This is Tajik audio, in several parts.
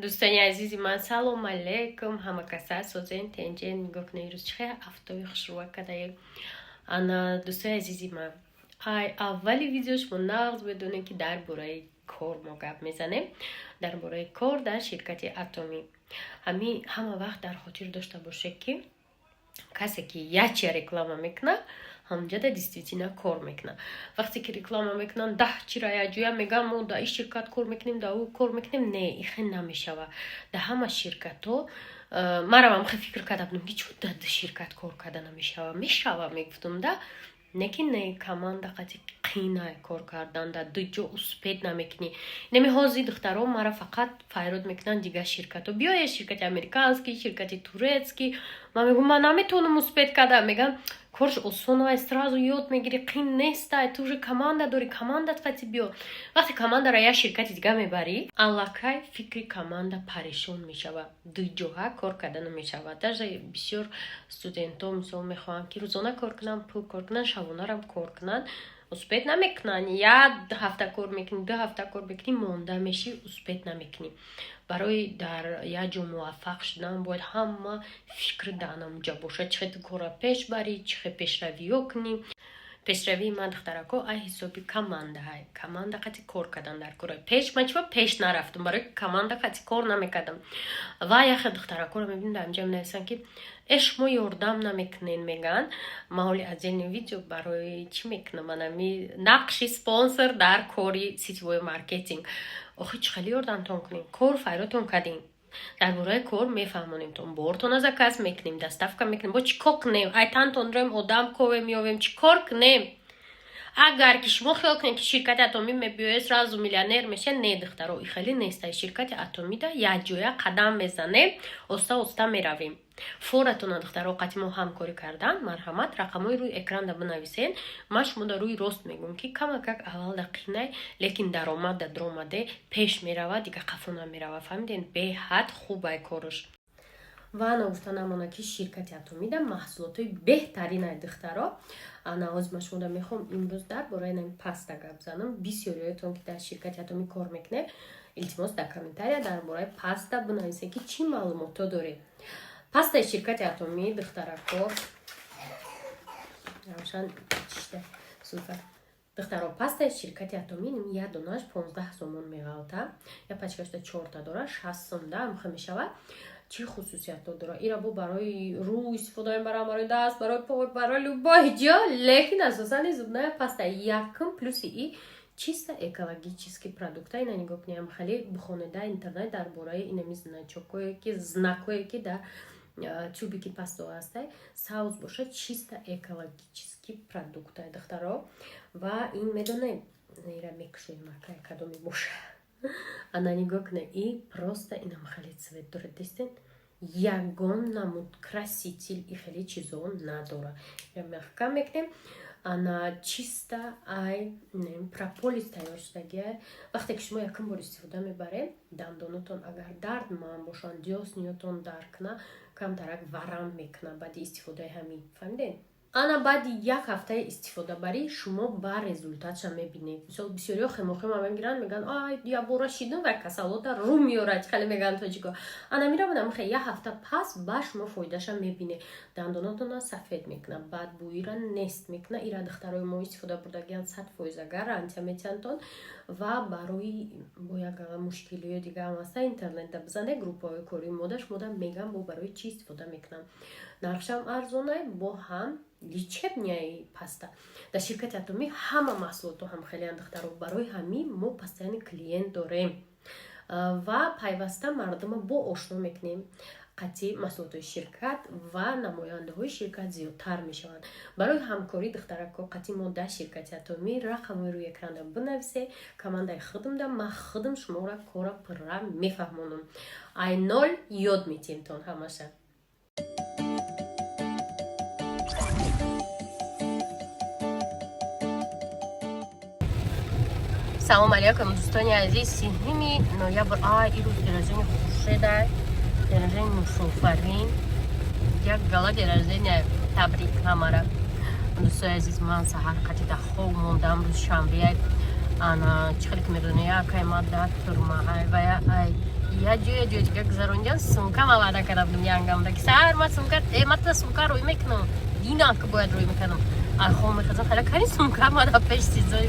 دوستانی عزیزی من سلام علیکم همه کسا سوزین تنجین نگاه نیروز چه افتوی خشروع کدای انا دوستای عزیزی من اولی ویدیوش من نقض بدونه که در برای کار ما گپ میزنیم در برای کار در شرکت اتمی همه وقت در خاطر داشته باشه که کسی که یه реклама میکنه همجده دیستیتینا کار میکنه وقتی که реклама میکنن 10 چی را یه جویا میگم ما در این شرکت کار میکنیم در او کار میکنیم نه این خیلی نمیشوه در همه شرکت ها مرا هم خیلی فکر کرده بودم که چون در شرکت کار کرده نمیشوه میشوه میگفتم ده نه команда قطعی قینه کار کردن در دو جا اسپید نمیکنی نمی‌هازی دخترها مرا فقط فایرود میکنن دیگه شرکت ها بیای شرکت امریکانسکی شرکت تورецкий من میگم من نمیتونم اسپید کردم میگم کارش осоновая сразу یاد میگیری قین نیست تو уже команда داری командат قطعی بیا وقتی команда را یه شرکت دیگه میبری аллакай فکری команда پریشان میشوه دو جاها کار کردن نمیشوه در بسیار студент‌ها مثلا میخوان که روزانه کار کنن پول کار کنن شبانه هم کار کنن اسپید نمیکنن یا 2 هفته کار میکنی 2 هفته کار بکنی مونده میشی اسپید نمیکنی برای در یه جا موفق شدن باید همه فکر دانمونجا باشه چه کارا پیش بری چه پیشروی کنی پیشروی من دخترکو ای حسابی команда های команда قطعی کار کردن در کار پیش من چرا پیش نرفتم برای команда قطعی کار نمیکردم و یه دخترکو رو میبینم در اینجا نویسن که اش ما یاردم نمیکنین میگن ما از این ویدیو برای چی میکنم من نقشی سپانسر در کاری سیتیوی مارکتینگ آخه چه خیلی یاردمتون کنین کار فایراتون کردین در برای کار میفهمونیم تون بورتون از کس میکنیم دستافکا میکنیم با چی کار کنیم ایتان تونرم آدم کوه میویم چی کار کنیم اگر که شما خیال کنید که شرکت اتمی میبیوید رازو میلیونر میشه نه دخترو این خیلی نیست شرکت اتمی دا یه جویا قدم میزنه استا میرویم فورتون دخترو قطعی ما همکاری کردن مرحمت رقمای روی اکران دا بنویسین ما شما دا روی راست میگم که کمک اول دقیقه لیکن درآمده پیش میروه دیگه قفو نمیروه فهمیدین به حد خوبه کارش و نگفتن امانه که شرکت اتمی دا محصولاتای بهترین دخترا انا از مشموده میخوام امروز در برای این پاستا گپ زنم بسیاریتون که در شرکت اتمی کار میکنه التماس در کامنتاریا در برای پاستا بنویسین که چی معلومات داره پاستا شرکت اتمی دخترکو روشن چیشته سوپر دخترا پاستا شرکت اتمی یه دونش 15 سومون میغالتا یا پچکش 4 تا داره 60 سوم هم میشوه چی خصوصیت داره ایرا بو برای روی استفاده برای دست برای پا برای لوبای جا لیکن اساسا زبنه پاستا یکم پلس ای чисто экологический продукт ай нигоҳ кунем хеле бухонида интернет дар бораи инами значокое ки знакое ки дар тюбики пасто ҳастай саус бошад чисто экологический продукт ай духтаро ва ин медонем ира мекушоем акай кадоми боша ана нигоҳ кунем и просто инам хеле цвет дорад дестен ягон намуд краситель и хеле чизо надора ира меҳкам мекунем она чисто ай прополис тайёр шудагиа вақте ки шумо якм бор истифода мебарем дандонатон агар дардманд бошанд дёснiyotон даркна камтарак варам мекуна баъди истифодаи ҳамин фаҳмиден ана баъди як ҳафтаи истифода барӣ шумо ба результатша мебинед мисол бисёриҳо хемохема мегиранд мегӯянд ай я бора шидум ва касалота рӯ меорад хеле мегӯянд тоҷико ана миравонам хе як ҳафта пас ба шумо фоидаша мебинед дандонатона сафед мекуна бадбӯира нест мекуна ира духтарои мо истифода бурдагиянд 100% гарантия метиҳандтон ва барои бо як мушкилиё дига ҳам ҳаста интернетда бизанед группаҳои кори модаш мода мегӯям бо барои чӣ истифода мекунам нархшам арзонай бо ҳам лечебняи паста дар ширкати атоми ҳама маҳсулото ҳам хеле духтаро барои ҳамин мо постоянно клиент дорем ва пайваста мардума бо ошно мекунем қатъи маҳсулотои ширкат ва намояндаҳои ширкат зиёдтар мешаванд барои ҳамкорӣ духтарако қатъи мо дар ширкати атоми рақамҳои рӯи экрана бинависе командаи худамда ман худам шуморо кора пурра мефаҳмонам ай нол ёд метиҳемтон ҳамаша салом алейкум дӯстони азиз 3 ноябр ирӯз деражени хуршеда деражени мусофарин як гала деражени табрик ҳамара дӯстои азиз ман саҳар қатъи да хоб мондам рӯз шанбе ана чӣ хеле ки медонӣ якай ма да турмаҳай ва یا جای دیگه گذروندن سونکا ما وعده کرده بودم ینگم که سر ما سونکا مت سونکا روی میکنم دینا که باید روی میکنم آخو میخوام خاله کنی سونکا ما دا پیش چیزای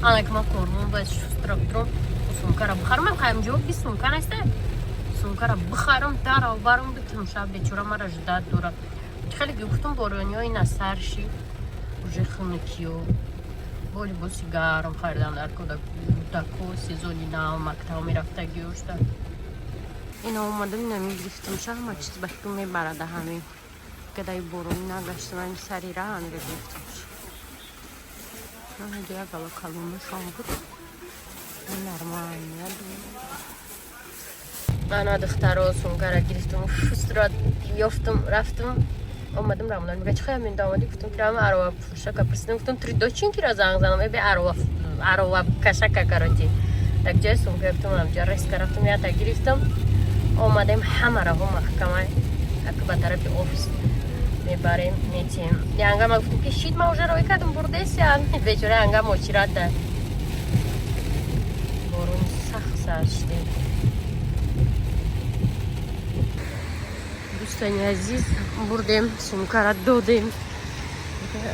آنها که ما کارمون باید شسترکترم سونکا را بخرم من خواهم جواب بی سونکا نیسته سونکا را بخرم در و برم بتونم شب بیچاره ما را جداد دوره خیلی گفتم بارانی های نسرشی بوجه خونکیو بولی بوسی گرم خریدم در کودکو سیزونی نو مکتب میرفته گیوشته اینا اومدم نمیگرفتم شا همه چیز بهتون میبرده همین کدای برونی نگشتم همین سری را هم گرفتم من هجا گلا کلونه شام بود نرمان انا دختر سونگا را گرفتم فست را یافتم رفتم اومدم رامونان میگه چه همین دامادی گفتم که رام اروا فروشا کپرسیدم گفتم تری چین کی را زنگ زدم به اروا کشک کراتی tak جای سونگا گرفتم اونجا ریس کردم یا تا گرفتم اومدیم همه را هم محکمه که به طرف آفیس میبریم میتیم ینگم گفتم که شید ما اوجه روی کردم برده سیان بیچاره ینگم مچیرات ده بارون سخت سرشده دوستانی عزیز بردیم سونکا را دادیم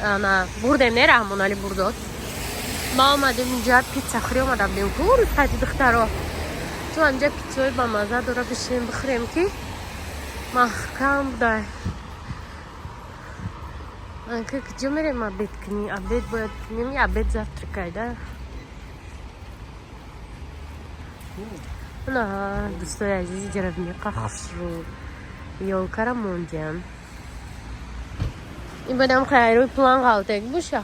انا بردیم نه رحمون علی برداد ما آمدیم اینجا پیتزا خوری آمدم بیم که او روز خیلی دخترها تو اینجا پیتزای با مزه داره بشیم بخوریم که محکم بوده که کجا میریم عبید کنی عبید باید کنیم یا عبید زفتر کایده نه دوستای عزیزی جربی قخص رو یو کرم موندیم این بدم خیلی روی پلان غلطه باشه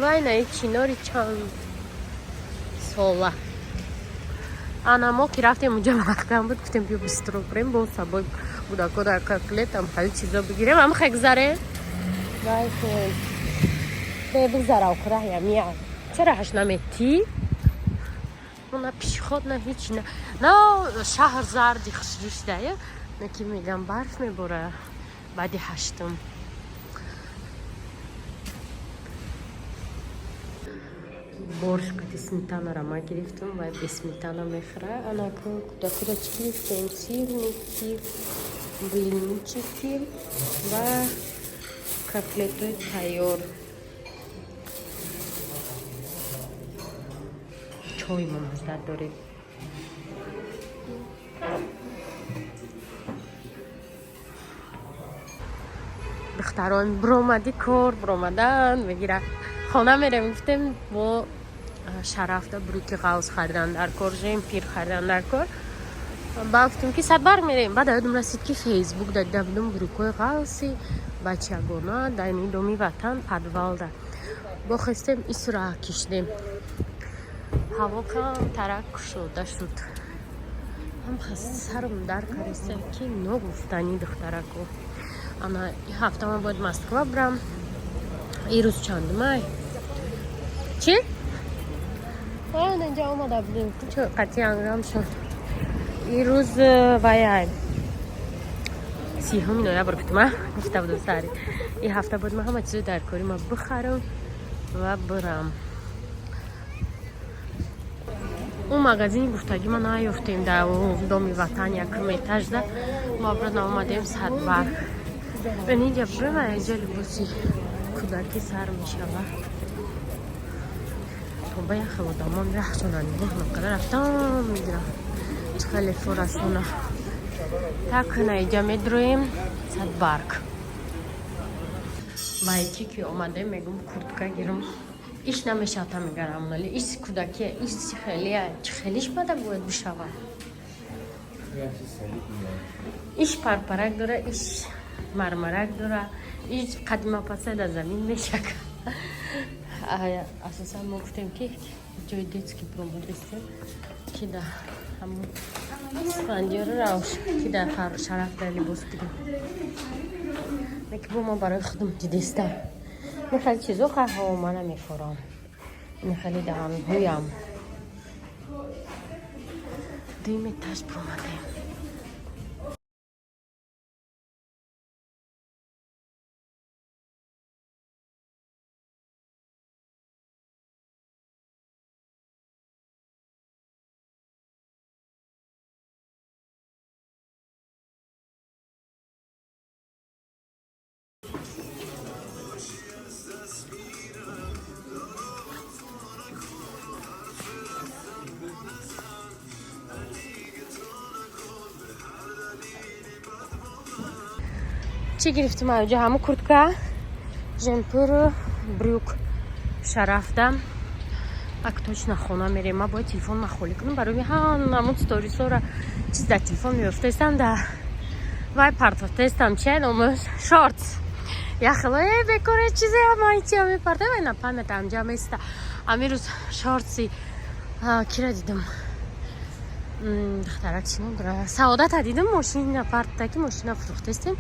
وای نه چیناری چند ساله انا ما که رفتیم اونجا مکتب بود گفتیم بیا بسترو بریم با سبای بوداکو در کاکلت هم خیلی چیزا بگیریم هم خیلی گذاره وای که بگذاره و کره یا میاد چرا هش نمیتی؟ نه پیش خود نه هیچ نه شهر زردی خشوش دایه نه که میگم برف میبره بعدی هشتم борщ кати сметана рама гирифтам ва без сметана мехра ана куда гречки сирник сир блинчи сир ва котлетой тайёр чой ма мажда дорем духтарон бромади кор бромадан мегира خانه میرم گفتم با شرفته بروک قوس خریدن در کار جیم پیر خریدن در کار با گفتم که صدبر میریم بعد یادم رسید که فیسبوک داده بودم بروکای قوسی بچه گونا در این دومی وطن پدوالده با خستم ایس را کشیدیم هوا کم ترک شده شد هم سرم در کریسته که نگفتنی دخترکو انا این هفته من باید مسکو برم این روز چندمه چی؟ من اینجا آمده بودیم چه قطعی انگرام شد این روز باید 30 نوامبر گفتم گفته بودم سری این هفته بود من همه چیز در کاری ما بخرم و برم اون مغازین گفتگی ما نیفتیم در دومی وطن یکم ایتاج ده ما برد آمدیم صدبر من اینجا برم اینجا لباسی کودکی سر می شود تو باید خود دامان رخشونن نقدر رفتم میگیرم خیلی فرسونه تکنه اینجا میدرویم صد برگ و یکی که آمده میگم کردکه گیرم ایش نمیشه تا میگرم ولی ایش کودکی ایش خیلیش بده باید بشود ایش پرپرک داره ایش مرمرک داره ایش قدمه پسه در زمین میشه اساسا ما گفتیم که جای детский промот هستیم که در همون اسفندیار روش که در شرف در لباس دیگه میگه ما برای خودم دیدستم من خیلی چیزا خواهم من نمیخورم این خیلی دهان هویم دیمه تاش پروماته چی گرفتم اینجا؟ همون کورتکا، جمپر، بروک. شرفتم. اکتوش نخونه میریم. ما باید تلفن مخالی کنم برای همون ستوریس ها را چیز در تلفن میفتستم در وای پرتفتستم چه نامش شورت یا خلای بکره چیزی هم ایچی هم میپرده و نپامت همجا میسته همین روز شورتسی کی را دیدم دخترک چی نمداره سعادت دیدم ماشین نپرده که ماشین فروختستیم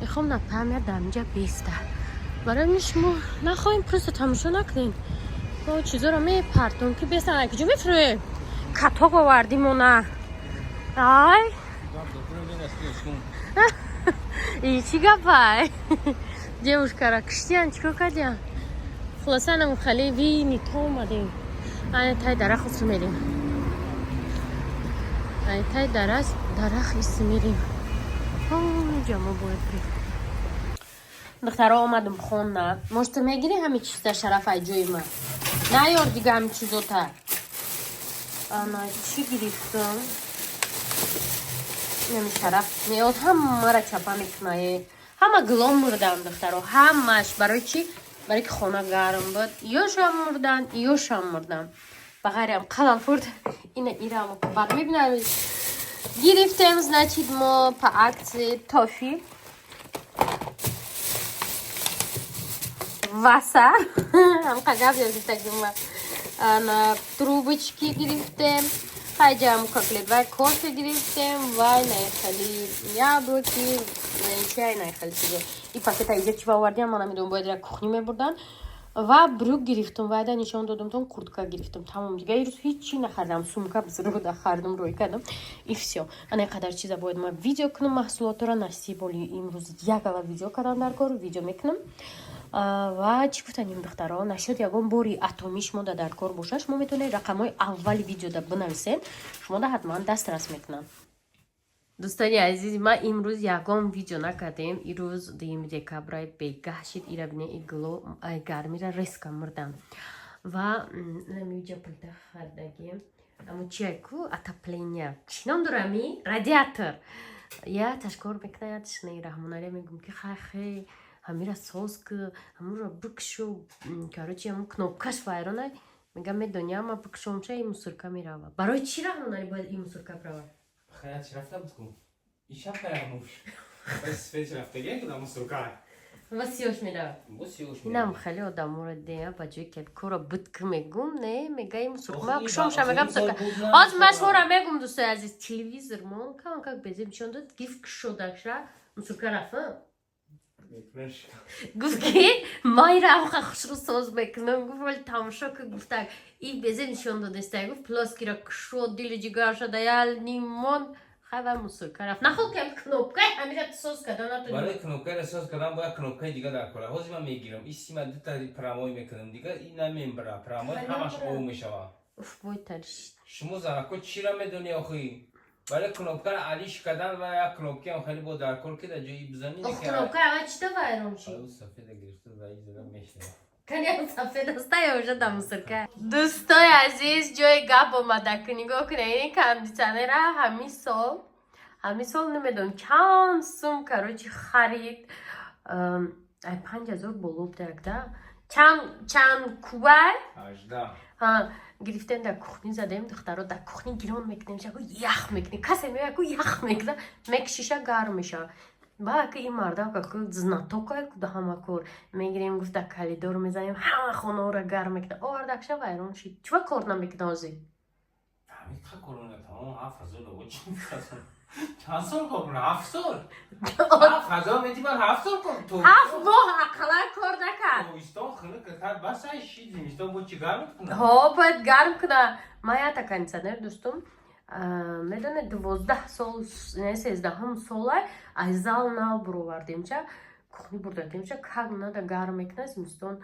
میخوام نپامت همجا بیسته برای میشمو نخواهیم پرست تماشا نکنین با چیزا رو میپرتون که بیستن اگه جو میفروه کتاق آوردیم و نه آی ای چی گپای девушка را کشتیان چیکار کردیم خلاصه نمو خلی وینی تو اومدیم این تای درخ است میریم این تای درخ است میریم اینجا ما باید بریم دخترها آمدم خونه مشت میگیری همین چیز در شرف ای جوی من نه یار دیگه همین چیزو تا انا چی گرفتم نمی شرف میاد همه را چپا میکنه همه گلام مردن دخترها همش برای چی؟ برای که خونه گرم بود یوش هم مردن یوش هم مردن بغیر هم قلم فرد اینه هم بر میبینم گرفتیم значит ما по акции توفی васа هم قگاب گرفتیم на трубочки грифтем хайдям котлет вай кофе грифтем вай наехали яблоки чай наехали чизо и пакет айза чи вардиам мана медон бояд ра кухни мебурдан ва брюк грифтем вайда нишон додам тон куртка грифтем тамом дига ирӯз ҳечи нахардам сумка бизруда хардам рӯй кардам и всё ана қадар чиза бояд ма видео кунам маҳсулотро насиб боли имрӯз ягала видео кардам дар кор видео мекунам ва чӣ гуфтаним духтаро нашуд ягон бори атомӣ шумода дар кор боша шумо метавонед рақамҳои аввали видеода бинависед шумода ҳатман дастрас мекунанд дӯстони азиз ма имрӯз ягон видео накардем ирӯз 2 декабраи бегаҳ шид ира бинед игло гармира резко мурдам ва намиҷа плита хардагем амо чиайку отопление чӣ ном дорами радиатор я ташкор мекунад шнаи раҳмонария мегум ки хай ҳамира соз ки ҳамуро бикшу короче ҳамун кнопкаш вайронай мегам медони ама бикшумша ин мусурка мерава барои чӣ раҳмонарӣ бояд ин мусурка брава خیلی رفتم تو ایشب فراموش بس فیش رفتگی کدام مسرکای ва сиёш мерава инам хеле одаморо дея ба ҷое ки кора битки мегум не мега ин мусурка ма кушомша мегам мусурка ҳоз машҳура мегум дӯстои азиз телевизор мон как безем нишон дод гифт кушодакша мусурка рафтам گفت که مای را آخه خوش رو ساز بکنم گفت ولی تماشا که گفت این بزه نشان داده است گفت پلاسکی را کشود دل جگر شده یال نیمان خیلی موسیقی رفت نخواه که کنوبکه همیشه ساز کردن برای کنوبکه را ساز کردن باید کنوبکه دیگه در کاره حاضی من میگیرم این سیما دو تا پراموی میکنم دیگه این نمیبره پراموی همش او میشوه اف باید ترش شما زنکو چی را میدونی آخی برای کنوبکه را علیش کردن و یا کنوبکه هم خیلی با در کار که در جایی بزنی اخ کنوبکه اول چی تو وایرون شی او سفید گرفته و این زدن میشنه کنی هم سفید است یا وجه دم موسیقی دوستای عزیز جای گپ اومده که نگاه کنه این کاندیشنر همین سال نمیدون چند سوم کروچی خرید ای 5000 بولوب درکده چند کوبای 18 گرفتن در کخنی زدیم دخترها در کخنی گیران میکنیم شکو یخ میکنیم کسی میگه که یخ میکنه میکشیشه گرم میشه با که این مردا که زناتوکای که همه کار میگیریم گفت در کلیدور میزنیم همه خونه را گرم میکنه آوردکشه ویران شید چه کار نمیکنه آزی؟ فهمید که کرونا تمام 7000 رو چی میکنه چند سال کن 7 سال 7000 میتی من 7 سال کن تو 7 ماه اقلا کار نکرد تو ایستان خونه که تر بس ای شید ایستان با چی گرم کنه ها باید گرم کنه ما یا تا کندیشنر دوستم میدونه 12 سال نه 13 هم سال از زال نو برووردیم چه کخنی بردیم چه کار نده گرم میکنه زمستون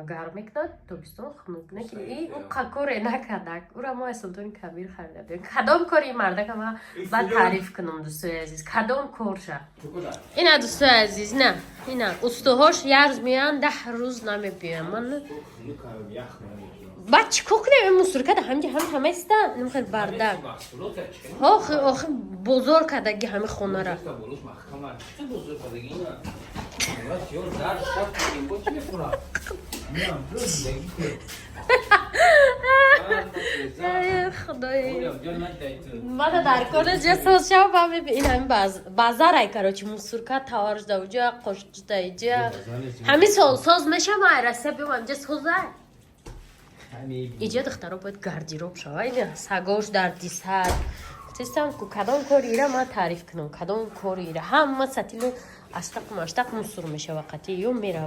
گرم میکنه تابستون خنک نکنه این اون کار نکرده او را ما اسلطان کبیر خریدیم کدام کاری مرده که ما بعد تعریف کنم دوستای عزیز کدام کارشه اینا دوستای عزیز نه اینا استوهاش یه روز میان 10 روز نمیپیان من بعد چیکار کنیم این مصور کده همه است نمیخواد بردن آخ بزرگ کدگی همه خونه را خدای من در کنه جساس شب هم این همه بازار ای کرو چی مصور کد تاورج دوجا قشت دیجا همه ساز میشه ما رسه بیم همجا سازه اینجا دخترها باید گردیروب شد این سگاش در دیسر سیستم که کدام کاری را ما تعریف کنم کدام کاری را همه ستیل اشتق مشتق مصور میشه وقتی یوم میره